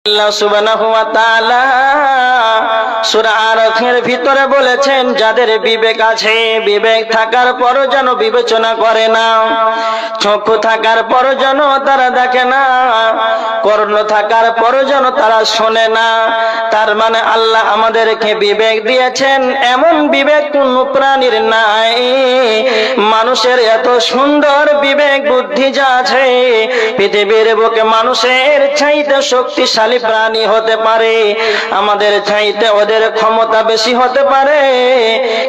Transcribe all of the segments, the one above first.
আল্লাহ সুবহানাহু ওয়া তাআলা সূরা আরাফের ভিতরে বলেছেন, যাদের বিবেক আছে, বিবেক থাকার পরও যেন বিবেচনা করে না, চক্ষু থাকার পরও যেন তারা দেখে না, কর্ণ থাকার পরও যেন তারা শোনে না। তার মানে আল্লাহ আমাদেরকে বিবেক দিয়েছেন, এমন বিবেক কোন প্রাণীর নাই। মানুষের এত সুন্দর বিবেক বুদ্ধি যা আছে, পৃথিবীর বুকে মানুষের চাইতে শক্তিশালী প্রাণী হতে পারে, আমাদের চাইতে ওদের ক্ষমতা বেশি হতে পারে,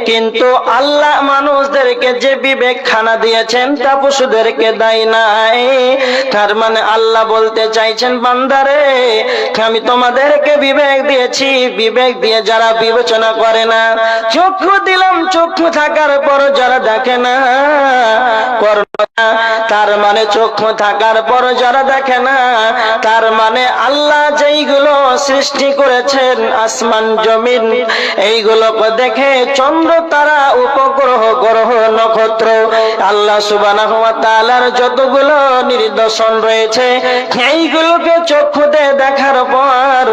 কিন্তু আল্লাহ মানুষদেরকে যে বিবেক খানা দিয়েছেন তা পশুদেরকে দেয় নাই। তার মানে আল্লাহ বলতে চাইছেন, বান্দারে আমি তোমাদেরকে বিবেক দিয়েছি, বিবেক দিয়ে যারা বিবেচনা করে না, চক্ষু দিলাম, চক্ষু থাকার পর যারা দেখে না, তার মানে চক্ষু থাকার পর যারা দেখে না, তার মানে আল্লাহ যেইগুলো সৃষ্টি করেছেন, আসমান জমিন, এইগুলোকে দেখে চন্দ্র তারা উপগ্রহ গ্রহ নক্ষত্র, আল্লাহ সুবহানাহু ওয়া তাআলার যতগুলো নিদর্শন রয়েছে, এইগুলোকে চক্ষুতে দেখার পর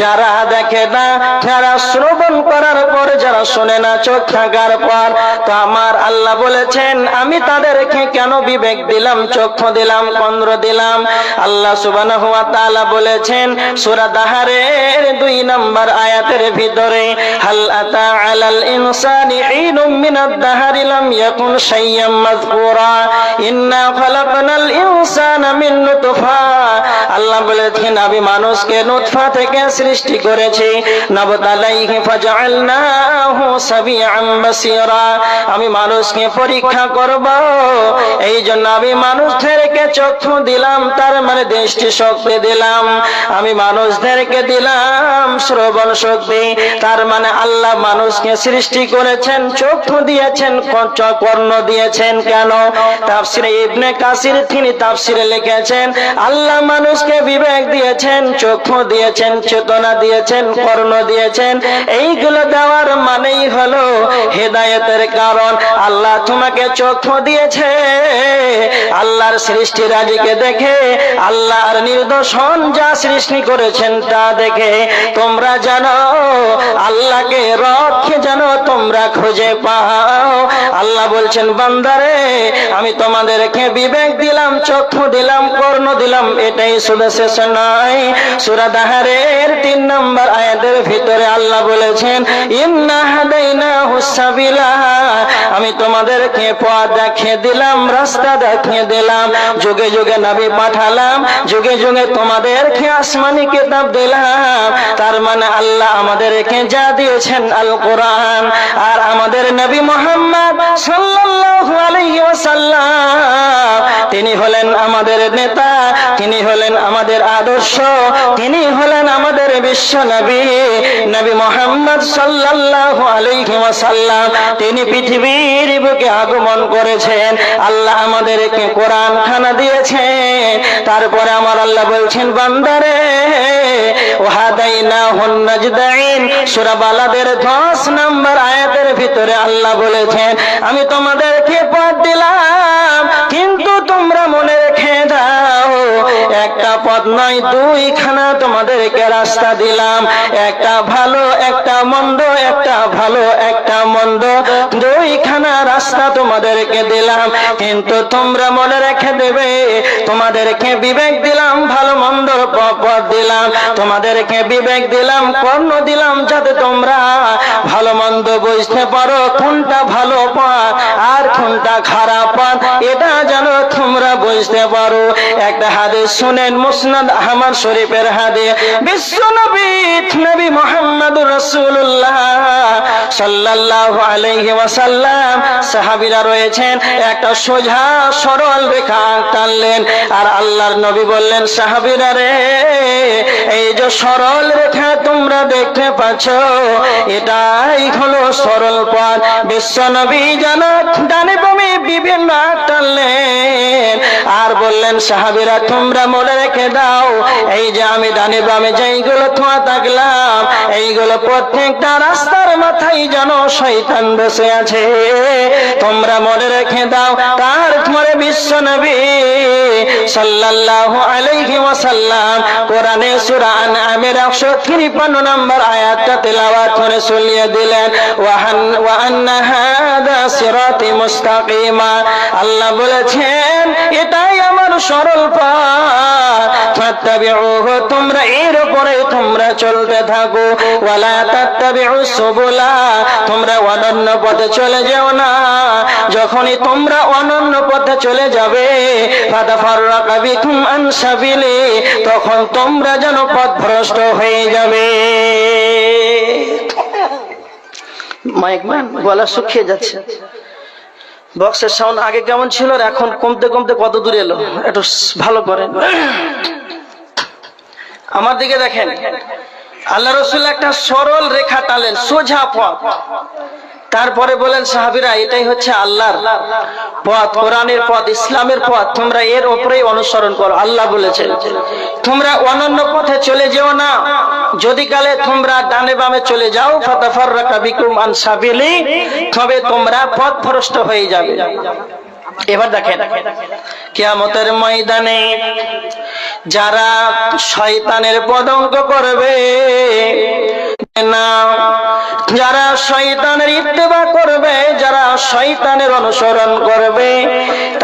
যারা দেখে না, যারা শ্রবণ করার পর যারা শোনে না, চোখ থাকার পর, তো আমার আল্লাহ বলেছেন আমি তাদেরকে কেন বিবেক দিলাম, চক্ষু দিলাম, কন্দ্র দিলাম। আল্লাহ সুবহানাহু ওয়া তাআলা বলেছেন সূরা দাহারের 2 নম্বর আয়াতের ভিতরে, হাল আতা আলাল ইনসানি ঈনুম মিনাদ দাহরি লাম ইয়াকুন শাইয়্যাম মাযকুরা ইন্না খালাকনাল ইনসানা মিন নুতফা। আল্লাহ বলেছেন আমি মানুষকে নুতফা থেকে সৃষ্টি করেছি, নাবতালাইহি ফাজআলনাহু সামিআন বাসীরা, আমি মানুষকে পরীক্ষা করব, এই জন্য আমি মানুষদেরকে চক্ষু দিলাম, তার মানে দৃষ্টি শক্তি দিলাম, আমি মানুষদেরকে দিলাম শ্রবণ শক্তি, তার মানে আল্লাহ মানুষকে সৃষ্টি করেছেন, চক্ষু দিয়েছেন, কর্ণ দিয়েছেন। কেন? তাফসিরে ইবনে কাসির তিনি তাফসিরে লিখেছেন, আল্লাহ মানুষকে বিবেক দিয়েছেন, চক্ষু দিয়েছেন, চেতনা দিয়েছেন, কর্ণ দিয়েছেন, এইগুলো দেওয়ার মানেই হলো হেদায়েতের কারণ। আল্লাহ তোমাকে চক্ষু দিয়েছে, আল্লাহর সৃষ্টি রাজিকে দেখে, আল্লাহর নিদর্শন যা সৃষ্টি করেছেন তা দেখে তোমরা জানো আল্লাহকে, রবকে জানো তোমরা খুঁজে পাও। আল্লাহ বলছেন বান্দারে আমি তোমাদেরকে বিবেক দিলাম, চক্ষু দিলাম, কর্ণ দিলাম, এটাই শুধু শেষ নয়। সূরা দাহারের 3 নম্বর আয়াতের ভিতরে আল্লাহ বলেছেন ইন্না হাদাইনাহুস সাবিলা, আমি তোমাদেরকে পথ দেখিয়ে দিলাম, রাস্তা দেখিয়ে দিলাম, যুগে যুগে নবী পাঠালাম, যুগে যুগে তোমাদেরকে আসমানি কিতাব দিলাম। তার মানে আল্লাহ আমাদেরকে যা দিয়েছেন আল কোরআন, আর আমাদের নবী মুহাম্মদ সাল্লাল্লাহু আলাইহি ওয়াসাল্লাম তিনি হলেন আমাদের নেতা, তিনি হলেন আমাদের আদর্শ, তিনি হলেন আমাদের বিশ্ব নবী। নবী মুহাম্মদ সাল্লাল্লাহু আলাইহি ওয়াসাল্লাম তিনি পৃথিবীর বুকে আগমন করেছেন, আল্লাহ আমাদেরকে কোরআন খানা দিয়েছেন। তারপরে আমার আল্লাহ বলছেন বান্দারে ওয়াহাদাইনাহুন নাজদাইন, সূরা বালাদের 10 নম্বর আয়াতের ভিতরে আল্লাহ বলেছেন আমি তোমাদেরকে পথ দিলাম, কিন্তু তোমরা মনে রেখে দাও একটা পথ নয়, 2খানা তোমাদেরকে রাস্তা দিলাম, একটা ভালো একটা মন্দ, একটা ভালো একটা মন্দ, 2খানা রাস্তা তোমাদেরকে দিলাম, কিন্তু তোমরা মনে রেখে দেবে তোমাদেরকে বিবেক দিলাম, ভালো মন্দ পথ দিলাম, তোমাদেরকে বিবেক দিলাম, কর্ণ দিলাম, যাতে তোমরা ভালো মন্দ বুঝতে পারো, কোনটা ভালো পথ আর কোনটা খারাপ পথ, এটা যেন তোমরা বুঝতে পারো। একটা হাদিস শুনেন, মুসনাদ আহমদ শরীফের হাদিস, বিশ্ব নবী নবী মুহাম্মদুর রাসূলুল্লাহ সাল্লাল্লাহু আলাইহি ওয়াসাল্লাম সাহাবীরা রয়েছেন, একটা সোজা সরল রেখা টানলেন, আর আল্লাহর নবী বললেন সাহাবীরা রে এই যে সরল রেখা তোমরা দেখতে পাচ্ছ, এটাই হলো সরল পথ। বিশ্ব নবী যেন ডানে বামে বিভিন্ন টানলেন, আর বললেন সাহাবীরা তোমরা মনে রেখে দাও এই যে আমি ডানে বামে যেইগুলো থোয়া থাকলাম, এইগুলো প্রত্যেকটা রাস্তার মাথায় যেন শয়তান বসে আছে, তোমরা মনে রেখে দাও। তারপরে বিশ্ব নবী সাল্লাল্লাহু আলাইহি ওয়াসাল্লাম কোরআনে সূরা আনআমের 153 নম্বর আয়াতটা তেলাওয়াত করে চলিয়ে দিলেন, ওয়া আন্না হাযা সিরাতি মুস্তাকিমা। আল্লাহ বলেছেন এটাই আমার সরল পথ, ফাত্তাবিউহু, তোমরা এর উপরে তোমরা চলতে থাকো, ওয়ালা তাত্তাবিউস সুবুলা, তোমরা অনন্য পথে চলে যেও না। যখনই তোমরা অনন্য পথে চলে যাবে, ফাতাফাররাকা বিকুম আন সাবিলি, তখন তোমরা যেন পথভ্রষ্ট হয়ে যাবে। মাইকম্যান গলা শুকিয়ে যাচ্ছে, বক্সের সাউন্ড আগে কেমন ছিল আর এখন কমতে কমতে কত দূরে এলো, একটু ভালো করেন। আমার দিকে দেখেন, আল্লাহ রাসূল একটা সরল রেখা টালেন, সোজা পথ। তারপরে বলেন সাহাবীরা এটাই হচ্ছে আল্লাহর পথ, কোরআনের পথ, ইসলামের পথ, তোমরা এর উপরেই অনুসরণ করো। আল্লাহ বলেছেন তোমরা অনন্য পথে চলে যেও না, যদি কালে তোমরা ডানে বামে চলে যাও, ফাতাফাররাকা বিকুম আন সাবিলি, তবে তোমরা পথভ্রষ্ট হয়ে যাবে। এবার দেখেন কিয়ামতের ময়দানে যারা শয়তানের পদঙ্ক করবে না, যারা শয়তানের ইত্তেবা করবে, যারা শয়তানের অনুসরণ করবে,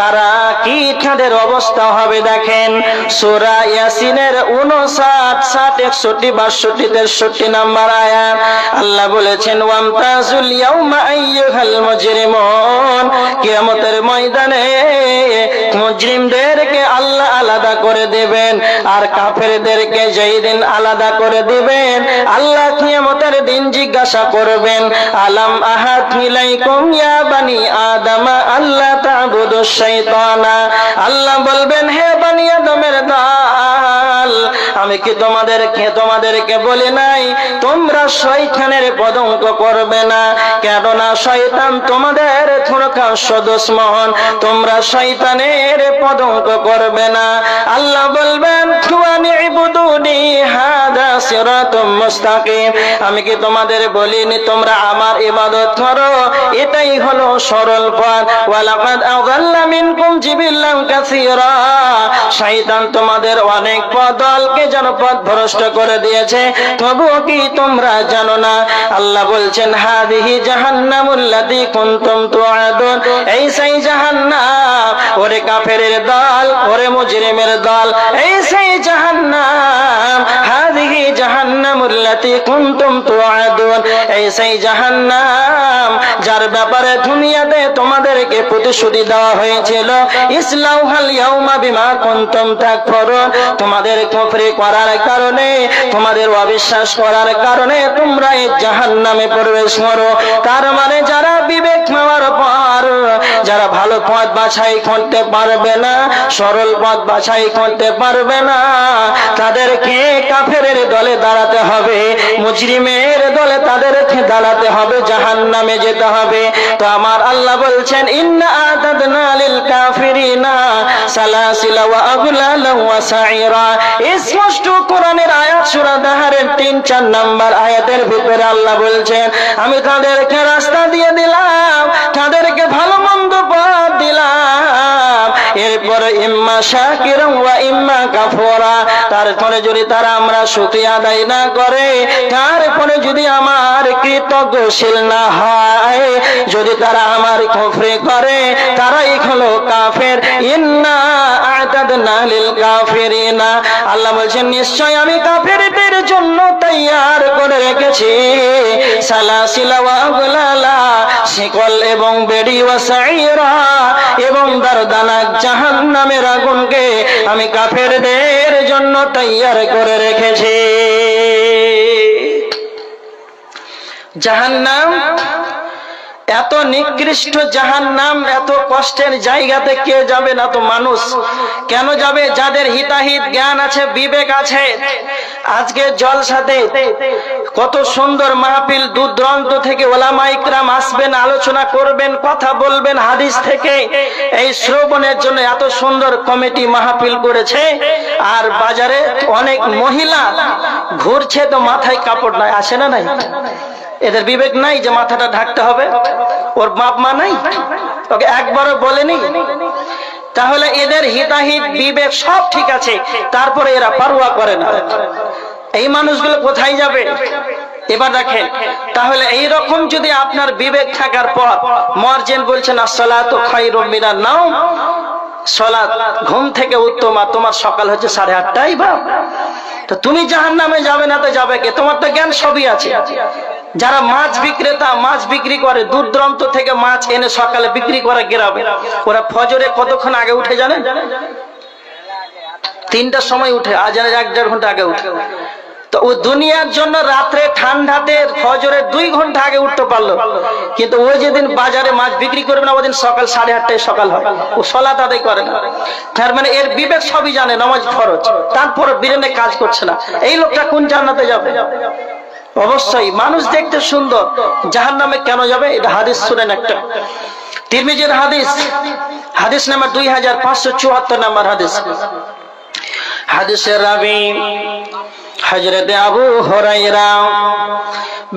তারা কি তাদের অবস্থা হবে দেখেন। সূরা ইয়াসিনের 59, 61, 62, 63 নম্বর আয়াত আল্লাহ বলেছেন, ওয়ামতাজুল ইয়াউমা আইয়ুহাল মুজরিমুন, কিয়ামতের ময়দানে মুজরিমদেরকে আল্লাহ আলাদা করে দেবেন আর কাফেরদেরকে যেই দিন আলাদা করে দিবেন, আল্লাহ কিয়ামতের দিন জিজ্ঞাসা করবেন, আলাম আহাদ ইলাইকুম ইয়া বানি আদম আল্লাহ তা'বুদুশ শাইতানা। আল্লাহ বলবেন হে বানি আদমের দল, আমি কি তোমাদেরকে বলি নাই তোমরা শয়তানের পদঙ্ক করবে না, কেননা শয়তান তোমাদের প্রকাশ্য দুশমন, তোমরা শয়তানের পদঙ্ক করবে না। আল্লাহ বলবেন ইবুদুনি হাযা সিরাতুম মুস্তাকিম, আমি কি তোমাদের বলিনি তোমরা আমার ইবাদত করো, এটাই হলো সরল পথ। ওয়ালাকাদ আযাল্লা মিনকুম জিবিল্লান কাসীরা, শয়তান তোমাদের অনেক দলকে যেন পথভ্রষ্ট করে দিয়েছে, তবুও কি তোমরা জানো না? আল্লাহ বলছেন হাদিহি জাহান্নামুল্লাতী কুনতুম তুআদুন, এই সেই জাহান্নাম, ওরে কাফেরের দল, ওরে মুজরিমের দল, এই সেই জাহান্নাম, হাদিহি জাহান্নামুল্লাতী কুনতুম তুআদুন, এই সেই জাহান্নাম যার ব্যাপারে দুনিয়াতে তোমাদেরকে প্রতিশ্রুতি দেওয়া হয়েছিল, ইসলাউহাল ইয়াউমা বিমা কুনতুম তাকফুরুন, তোমাদের কুফরি করার কারণে, তোমাদের অবিশ্বাস করার কারণে তোমরা এই জাহান্নামে প্রবেশ করো। তার মানে যারা বিবেক নেওয়ার পর যারা ভালো পথ বাছাই করতে পারবে না, সরল পথ বাছাই করতে পারবে না, তাদেরকে কাফেরের দলে দাঁড়াতে হবে, মুজরিমের দলে তাদেরকে দাঁড়াতে হবে, জাহান্নামে যেতে হবে। তো আমার আল্লাহ বলছেন ইন্না আ'তাদনা লিল কাফিরিনা সালাসিলা ওয়া আগলালা ওয়া সাইরা, স্পষ্ট কোরআনের আয়াত সূরা দাহারের 3-4 নম্বর আয়াতের ভিতরে আল্লাহ বলছেন আমি তাদেরকে রাস্তা দিয়ে দিলাম, তাদেরকে ভালো মন্দ পথ দিলাম, এরপরে ইম্মা শাকিরা ওয়া ইম্মা কাফুরা, তারপরে যদি তারা আমরা শুকরিয়া আদায় না করে, তারপরে যদি আমার কৃতজ্ঞশীল না হয়, যদি তারা আমার কুফরি করে, তারাই হলো কাফের। ইন্না আ'তাদনা লিল কাফিরিনা, আল্লাহ বলছেন নিশ্চয় আমি কাফেরদের জন্য তৈয়ার করে রেখেছি সালাসিলা ওয়া আগলালা, শিকল এবং বেড়ি, ওয়া সাইরা এবং দর্দনাক জাহান্নামের আগুনকে আমি কাফেরদের জন্য তৈয়ার করে রেখেছি। জাহান্নাম এত নিকৃষ্ট জাহান্নাম, এত কষ্টের জায়গাতে কে যাবে না? তো মানুষ কেন যাবে? যাদের হিতাহিত জ্ঞান আছে, বিবেক আছে। আজকে জলসাতে কত সুন্দর মাহফিল, দূর দূরান্ত থেকে ওলামা ইকরাম আসবেন, আলোচনা করবেন, কথা বলবেন হাদিস থেকে, এই শ্রবণের জন্য এত সুন্দর কমিটি মাহফিল করেছে। আর বাজারে অনেক মহিলা ঘুরছে, তো মাথায় কাপড় নাই, আসে না? নাই, এদের বিবেক নাই যে মাথাটা ঢাকতে হবে, ওর বাপ মা নাই, ওকে একবারও বলেনি। তাহলে এদের হিতাহিত বিবেক সব ঠিক আছে, তারপরে এরা পারোয়া করে না। এই মানুষগুলো কোথায় যাবে? এবার দেখেন, তাহলে এই রকম যদি আপনার বিবেক থাকার পর মুয়াজ্জিন বলছেন আসসালাতু খায়রুম মিনান নাওম, সালাত ঘুম থেকে উত্তম, আর তোমার সকাল হচ্ছে 8:30টাই বা, তো তুমি জাহান্নামে যাবে না তো যাবে কে? তোমার তো জ্ঞান সবই আছে। যারা মাছ বিক্রেতা, মাছ বিক্রি করে দূর দূরান্ত থেকে মাছ এনে সকালে বিক্রি করে গ্রামে, ওরা ফজরে কতক্ষণ আগে উঠে জানেন? 3টার সময় উঠে, আজানের 1-1.5 ঘন্টা আগে উঠে। তো ও দুনিয়ার জন্য রাত্রে ঠান্ডাতে ফজরে 2 ঘন্টা আগে উঠতে পারলো, কিন্তু ও যেদিন বাজারে মাছ বিক্রি করবে না ওদিন সকাল 8:30টায় সকাল হয়, ও সালাত আদায় করে না। তার মানে এর বিবেক সবই জানে, নামাজ ফরজ, তারপর বিরেনে কাজ করছে না। এই লোকটা কোন জান্নাতে যাবে? অবশ্যই মানুষ দেখতে সুন্দর, জাহান্নামে কেন যাবে? এটা হাদিস শুনেন একটা, তিরমিজির হাদিস, হাদিস নাম্বার 2574 নাম্বার হাদিস। হাদিসের রাবী হযরত আবু হুরায়রা,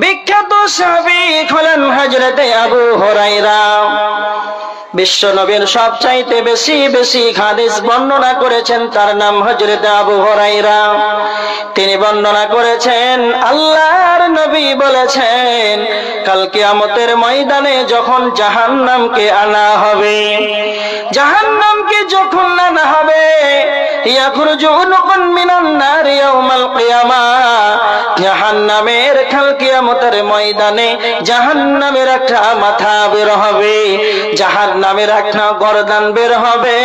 বিখ্যাত সাহাবী হলেন হযরত আবু হুরায়রা। বিশ্ব নবীর সবচাইতে বেশি বেশি হাদিস বর্ণনা করেছেন, তার নাম হযরত আবু হুরায়রা। তিনি বর্ণনা করেছেন, আল্লাহর নবী বলেছেন, কাল কিয়ামতের ময়দানে যখন জাহান্নামকে আনা হবে, জাহান্নামকে যখন আনা হবে, ইয়াখরুজু উনকুন মিনান নার ইয়াউমাল কিয়ামাহ, জাহান্নামের কাল কিয়ামতের ময়দানে জাহান্নামের একটা মাথা বের হবে, জাহান্নামের একটা গর্দান বের হবে।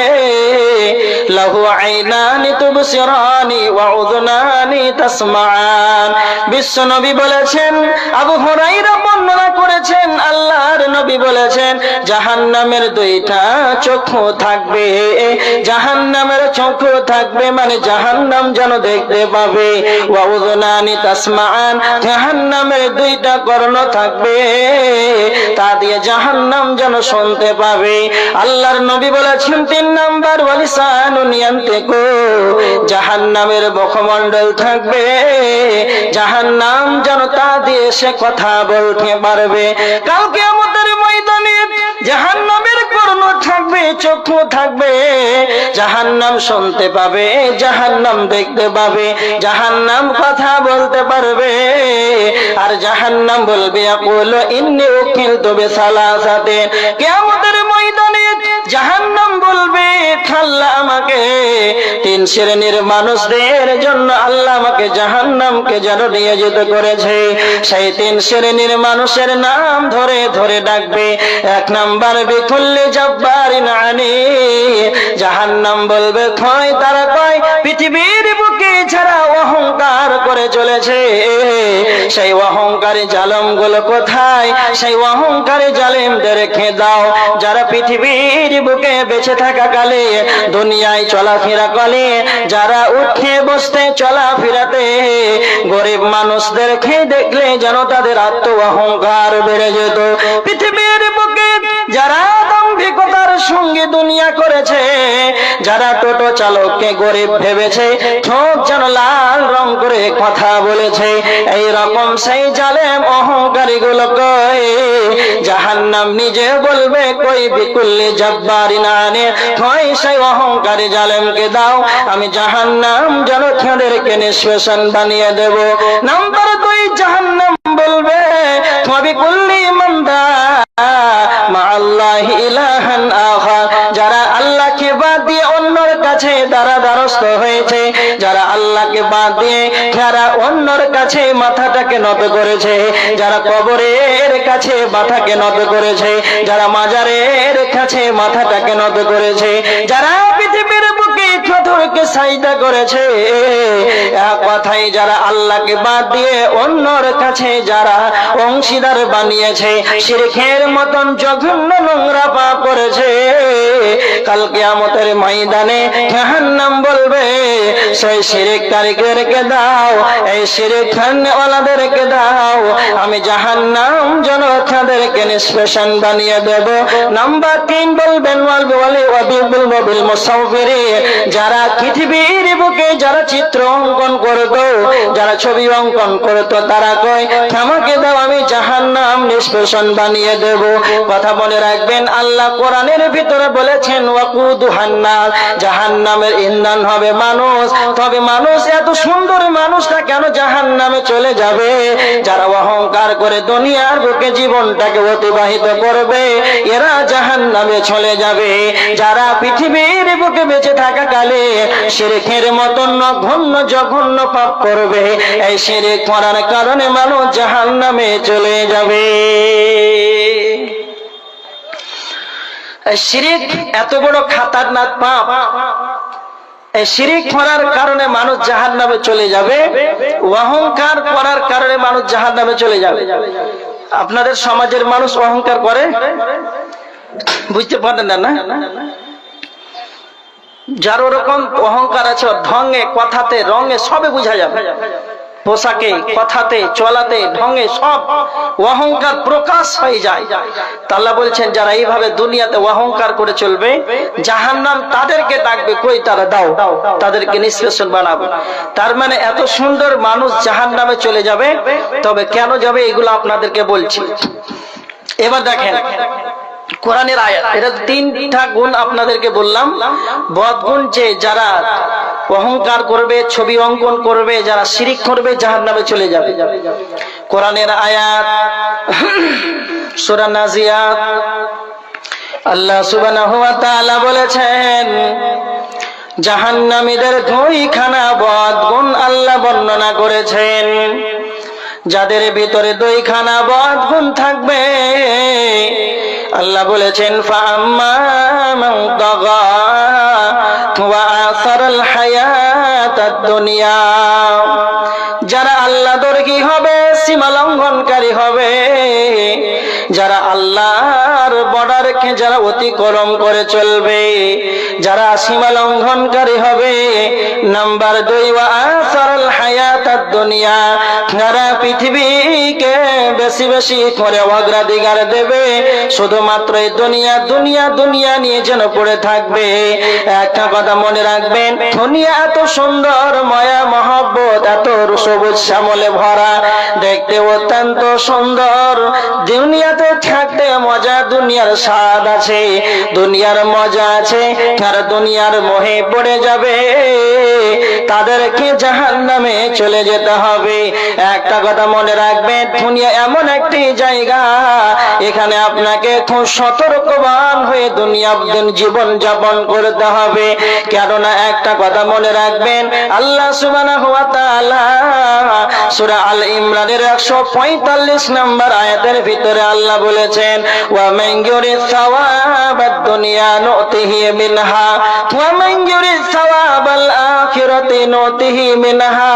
লাহু আইনানি তুবসিরানি ওয়া উযুনানি তাসমাআন। বিশ্ব নবী বলেছেন, আবু হুরায়রা বর্ণনা করেছেন, আল্লাহর নবী বলেছেন, জাহান্নামের 2টা চক্ষু থাকবে, জাহান্নামের চক্ষু থাকবে মানে জাহান্নাম যেন দেখতে পাবে, ওয়া উযুনানি তাসমাআন, জাহান্নামের 2টা কর্ণ থাকবে, তা দিয়ে জাহান্নাম যেন শুনতে পাবে। আল্লাহর নবী বলেছেন 3 নাম্বার, ওয়ালিসানুন ইয়ানতিকু, জাহান্নামের মুখমণ্ডল থাকবে, জাহান্নাম যেন তা দিয়ে সে কথা বলতে পারবে। কাল কিয়ামতের ময়দানে জাহান্নামের কর্ণ থাকবে, চক্ষু থাকবে, জাহান্নাম শুনতে পাবে, জাহান্নাম দেখতে পাবে, জাহান্নাম কথা বলতে পারবে। আর জাহান্নাম বলবে, ইয়াকুলু ইন্নী উকিলতু বিসালাসাতিন, কিয়ামতের ময়দানে জাহান্নাম বলবে, আল্লাহ আমাকে 3 শ্রেণীর মানুষদের জন্য আল্লাহ আমাকে জাহান্নামকে যেন নিয়োজিত করেছে। সেই 3 শ্রেণীর মানুষের নাম ধরে ধরে ডাকবে। 1 নাম্বার, বিকুল্লি জব্বারিন আনীদ, জাহান্নাম বলবে, কয় তারা কয় পৃথিবীর বুকে যারা অহংকার করে চলেছে, সেই অহংকারী জালেমগুলো কোথায়? সেই অহংকারী জালেমদের রেখে দাও, যারা পৃথিবীর বুকে বেঁচে থাকা কালে দুনিয়ায় চলাফেরা করে, যারা উঠে বসতে চলাফেরাতে গরিব মানুষদেরকে দেখলে যেন তাদের আত্ম অহংকার বেড়ে যেত। পৃথিবীর বুকে যারা দাম্ভিকতার সঙ্গে দুনিয়া করেছে, যারা টোটো চালককে গরিব ভেবেছে, ঠোঁট যেন লাল রং করে কথা বলেছে, এই রকম সেই জালেম অহংকারী গুলো কই জাহান্নাম নিজে বলবে, কই বিকুল্লি জব্বারিন আনীদ, কই সেই অহংকারী জালেমকে দাও, আমি জাহান্নাম যেন তাদেরকে নিষ্পেষণ বানিয়ে দেব। নাম্বার 2, জাহান্নাম বলবে, বিকুল্লি মান দা মা আল্লাহি ইলাহান আখার, যারা আল্লাহকে বাদ দিয়ে অন্যর কাছে দ্বারস্থ হয়েছে, যারা আল্লাহকে বাদ দিয়ে যারা অন্যর কাছে মাথাটাকে নত করেছে, যারা কবরের কাছে মাথাকে নত করেছে, যারা মাজারের কাছে মাথাটাকে নত করেছে, যারা পৃথিবীর বুকে পাথরকে সাজদা করেছে, এক কথাই যারা আল্লাহকে বাদ দিয়ে অন্যর কাছে যারা অংশীদার বানিয়েছে, শিরকের মতন জঘন্য নোংরা পাপ করেছে, কাল কিয়ামতের ময়দানে জাহান্নাম বলবে, সেই শিরককারীদেরকে দাও, এই শিরক খানওয়ালাদেরকে দাও, আমি জাহান্নাম যেন তাদেরকে নিষ্পেষণ বানিয়ে দেব। নাম্বার 3 বলবেন, ওয়াল মুসাফিরিন, যারা পৃথিবীর বুকে যারা চিত্র অঙ্কন করতো, যারা ছবি অঙ্কন করতো, তারা কয় আমাকে দাও, আমি জাহান্নাম নিষ্পেষণ বানিয়ে দেব। কথা মনে রাখবেন, আল্লাহ কোরআনের ভিতরে বলেছেন ওয়াকুদুহান নাস, জাহান্নামের ইন্ধন হবে মানুষ। তবে মানুষ এত সুন্দর মানুষটা কেন জাহান্নামে চলে যাবে? যারা অহংকার করে দুনিয়ার বুকে জীবনটাকে অতিবাহিত করবে, এরা জাহান্নামে চলে যাবে। যারা পৃথিবীর বুকে বেঁচে থাকা কালে শিরকের মতন ঘন্য জঘন্য পাপ করবে, এই শিরক করার কারণে মানুষ জাহান্নামে চলে যাবে। শিরক এত বড় খাতারনাক পাপ, এই শিরক করার কারণে মানুষ জাহান্নামে চলে যাবে, অহংকার করার কারণে মানুষ জাহান্নামে চলে যাবে। আপনাদের সমাজের মানুষ অহংকার করে, বুঝতে পারেন না? যার ওরকম অহংকার আছে, ঢঙে, কথাতে, রঙে, সবে বোঝা যাবে। পোশাকে, কথাতে, চলাতে, ঢঙে সব অহংকার প্রকাশ হয়ে যায়। আল্লাহ বলছেন যারা এইভাবে দুনিয়াতে অহংকার করে চলবে, জাহান্নাম তাদেরকে ডাকবে, কই তারা দাও, তাদেরকে নিষ্পেষণ বানাবো। তার মানে এত সুন্দর মানুষ জাহান্নামে চলে যাবে। তবে কেন যাবে এগুলো আপনাদেরকে বলছি। এবার দেখেন কোরআনের আয়াত, এটা তিনটা গুণ আপনাদেরকে বললাম। বদগুণ যে যারা অহংকার করবে, ছবি অঙ্কন করবে, যারা শিরিক করবে, জাহান্নামে চলে যাবে। কোরআনের আয়াত সূরা নাজিয়াত, আল্লাহ সুবহানাহু ওয়া তাআলা বলেছেন জাহান্নামীদের দুইখানা বদগুণ আল্লাহ বর্ণনা করেছেন। যাদের ভিতরে দুইখানা বদগুণ থাকবে, আল্লাহ বলেছেন ফাআম্মা মান তাগা ওয়া আসারাল হায়াতাদ দুনিয়া, যারা আল্লাহ দর্গী হবে, সীমা লঙ্ঘনকারী হবে, যারা আল্লাহর বর্ডারকে যারা অতিক্রম করে চলবে, যারা সীমা লঙ্ঘনকারী হবে। নাম্বার 2, ওয়া আসারাল হায়াতাদ দুনিয়া, যারা পৃথিবীকে বেশি বেশি করে অগ্রাধিকার দেবে, শুধুমাত্র এই দুনিয়া দুনিয়া দুনিয়া নিয়ে যেন পড়ে থাকবে। একটা কথা মনে রাখবেন, দুনিয়া এত সুন্দর, মায়া মহব্বত এত সবুজ শ্যামলে ভরা, দেখতে অত্যন্ত সুন্দর। দুনিয়াতে থাকতে মজা, দুনিয়ার স্বাদ আছে, দুনিয়ার মজা আছে। আর দুনিয়ার মোহে পড়ে যাবে, তাদেরকে জাহান্নামে চলে যেতে হবে। একটা কথা মনে রাখবেন, দুনিয়া এমন একটি জায়গা, এখানে আপনাকে খুব সতর্কবান হয়ে দুনিয়া জীবন যাপন করতে হবে। কেননা একটা কথা মনে রাখবেন, আল্লাহ সুবহানাহু ওয়া তাআলা সূরা আল ইমরানের 145 নম্বর আয়াতের ভিতরে আল্লাহ বলেছেন ওয়া মান ইউরিদ সাওয়াবাদ দুনিয়া নুতিহি মিনহা ওয়া মান ইউরিদ সাওয়াবাল আখিরাতি নুতিহি মিনহা।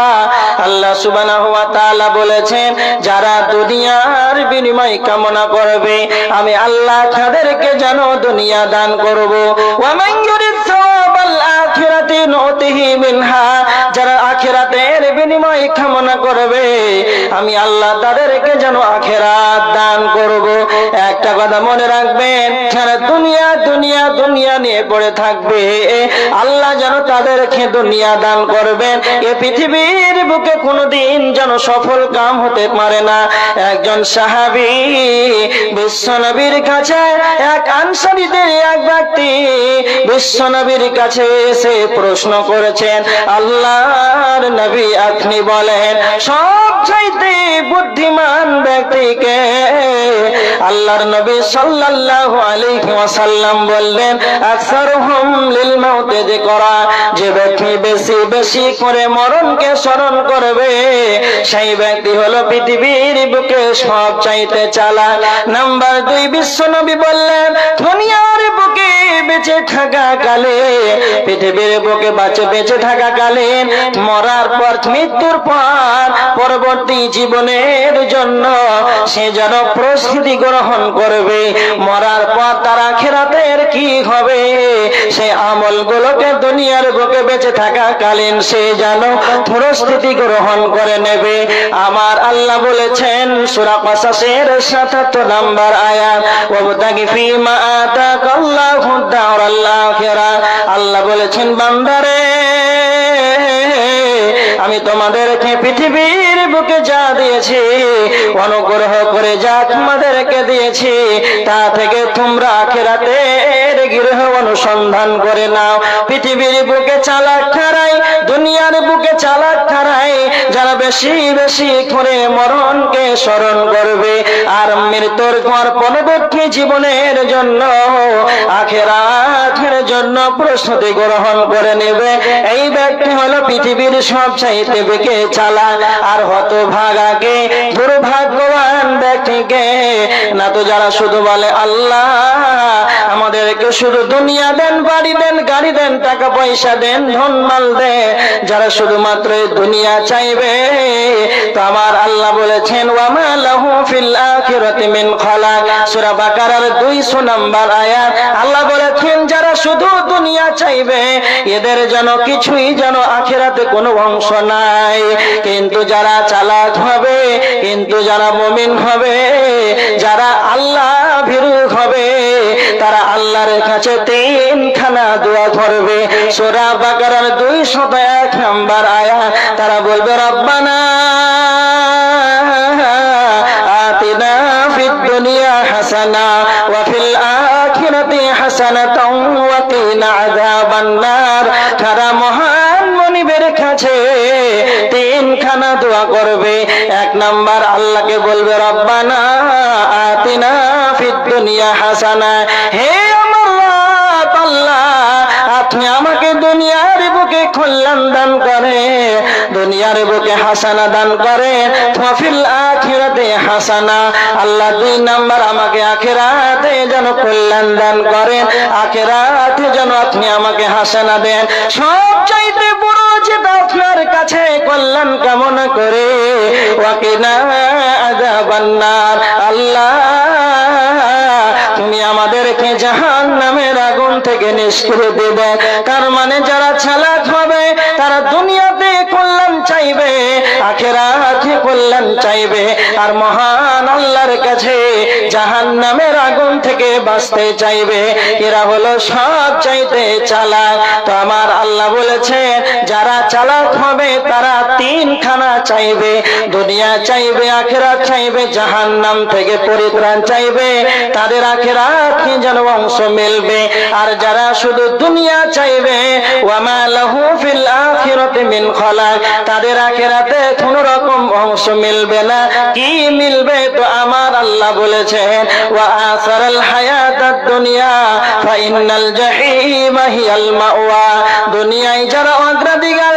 আল্লাহ সুবহানাহু ওয়া তাআলা বলেছেন যারা দুনিয়ার বিনিময় কামনা করবে, আমি আল্লাহ তাদেরকে যেন দুনিয়া দান করব। ওয়া মান ইউরিদ সাওয়াবাল আখিরাতি নুতিহি মিনহা, যারা আখিরাতের বিনিময় কামনা করবে, আমি আল্লাহ তাদেরকে যেন আখিরাত দান করব। একটা কথা মনে রাখবেন, যারা দুনিয়া দুনিয়া দুনিয়া নিয়ে পড়ে থাকবে, আল্লাহ যেন তাদেরকে দুনিয়া দান করবেন। এ পৃথিবীর বুকে কোনোদিন যেন সফল কাম হতে পারে না। একজন সাহাবী বিশ্বনবীর কাছে, এক আনসারীদের এক ব্যক্তি বিশ্বনবীর কাছে এসে প্রশ্ন করেছেন, আল্লাহর নবী আপনি বলেন সবচাইতে বুদ্ধিমান ব্যক্তিকে? আল্লাহর নবী সাল্লাল্লাহু আলাইহি ওয়াসাল্লাম বললেন আকসারুহুম লিল মাউতি যিকরা, যে ব্যক্তি বেশি বেশি করে মরণকে স্মরণ করবে, সেই ব্যক্তি হলো পৃথিবীর বুকে সবচাইতে চালাক। নাম্বার 2, বিশ্বনবী বললেন দুনিয়ার বুকে বেঁচে থাকা কালে, পৃথিবীর বুকে বেঁচে থাকা কালে, মরার পর, মৃত্যুর পর পরবর্তী জীবনের জন্য সে যেন প্রস্তুতি গ্রহণ করবে। মরার পর তার আখিরাতের কি হবে, সে আমলগুলোকে দুনিয়ার বুকে বেঁচে থাকা কালীন সে যেন প্রস্তুতি গ্রহণ করে নেবে। আমার আল্লাহ বলেছেন সূরা কাসাসের ৭৭ নম্বর আয়াত, ওয়াবতাগি ফীমা আতাকাল্লাহু দারাল আখিরা, আল্লাহ বলেছেন বান্দারে আমি তোমাদেরকে পৃথিবীর বুকে যা দিয়েছি, অনুগ্রহ করে যা তোমাদেরকে দিয়েছি, তা থেকে তোমরা আখিরাতের গৃহ অনুসন্ধান করে নাও। পৃথিবীর বুকে চালাক খারাই, দুনিয়ার বুকে চালাক খারাই, যারা বেশি বেশি করে মরণকে স্মরণ করবে আর মৃত্যুর পর পরবর্তী জীবনের জন্য, আখিরাতের জন্য প্রস্তুতি গ্রহণ করে নেবে, এই ব্যক্তি হলো পৃথিবীর সবচাইতে বেঁকে চালাক আর হতভাগাকে, দুর্ভাগ্যবান ব্যক্তিকে। না তো যারা শুধু বলে আল্লাহ আমাদেরকে শুধু দুনিয়া দেন, বাড়ি দেন, গাড়ি দেন, টাকা পয়সা দেন, ধন মাল দেন, যারা শুধুমাত্র দুনিয়া চাইবে, তো আমার আল্লাহ বলেছেন ওয়ামা লাহু ফিল আখিরাতি মিন খালাক, সূরা বাকারার 200 নম্বর আয়াত। আল্লাহ বলেছেন যারা শুধু দুনিয়া চাইবে এদের যেন কিছুই যেন আখিরাতে কোনো অংশ নাই। কিন্তু যারা চালাক হবে, কিন্তু যারা মুমিন হবে, যারা আল্লাহ ভীরু হবে, তারা আল্লাহর কাছে 3খানা দোয়া করবে। সূরা বাকারার 201 নম্বর আয়াত। তারা বলবে রব্বানা আতিনা ফিদ দুনিয়া হাসানা ওয়া ফিল আখিরাতি হাসানাতাও ওয়া কিনা আযাবান নার। তারা মহান মনিবের কাছে 3খানা দোয়া করবে। 1 নাম্বার আল্লাহকে বলবে রব্বানা আতিনা ফিদ দুনিয়া হাসানা, হে আমার রব আল্লাহ আপনি আমাকে দুনিয়ার বুকে কল্যাণ দান করে, দুনিয়ার বুকে হাসানা দান করে, ওয়া ফিল আখিরাতি হাসানা, আল্লাহ 2 নাম্বার আমাকে আখিরাতে যেন কল্যাণ দান করেন, আখিরাতে যেন আপনি আমাকে হাসানা দেন। সবচাইতে বড় যেটা আপনার কাছে কল্যাণ কামনা করে, ওয়া কিনা আযাবান নার, আল্লাহ তুমি আমাদেরকে জাহান্নামের আগুন থেকে নিষ্কৃতি দেবে। তার মানে যারা চালাক হবে তারা দুনিয়াতে কল্যাণ চাইবে, আখিরাতে কল্যাণ চাইবে, আর মহান আল্লাহর কাছে জাহান্নামের আগুন থেকে বাঁচতে চাইবে। এরা হলো সবচাইতে চালাক। তো আমার আল্লাহ বলেছে যারা চালাক হবে তারা 3খানা চাইবে, দুনিয়া চাইবে, আখিরাত চাইবে, জাহান্নাম থেকে পরিত্রাণ চাইবে, তাদের আখিরাতে যেন অংশ মিলবে। আর যারা শুধু দুনিয়া চাইবে ওয়ামা লাহু ফিল আখিরাতি মিন খালাক, তাদের আখিরাতে কোনো রকম অংশ মিলবে না। কি মিলবে? তো আমার আল্লাহ বলেছেন ওয়া আসারাল হায়াতাদ দুনিয়া ফা ইন্নাল জাহিমা হিয়াল মাওয়া, দুনিয়ায় যারা অগ্রাধিকার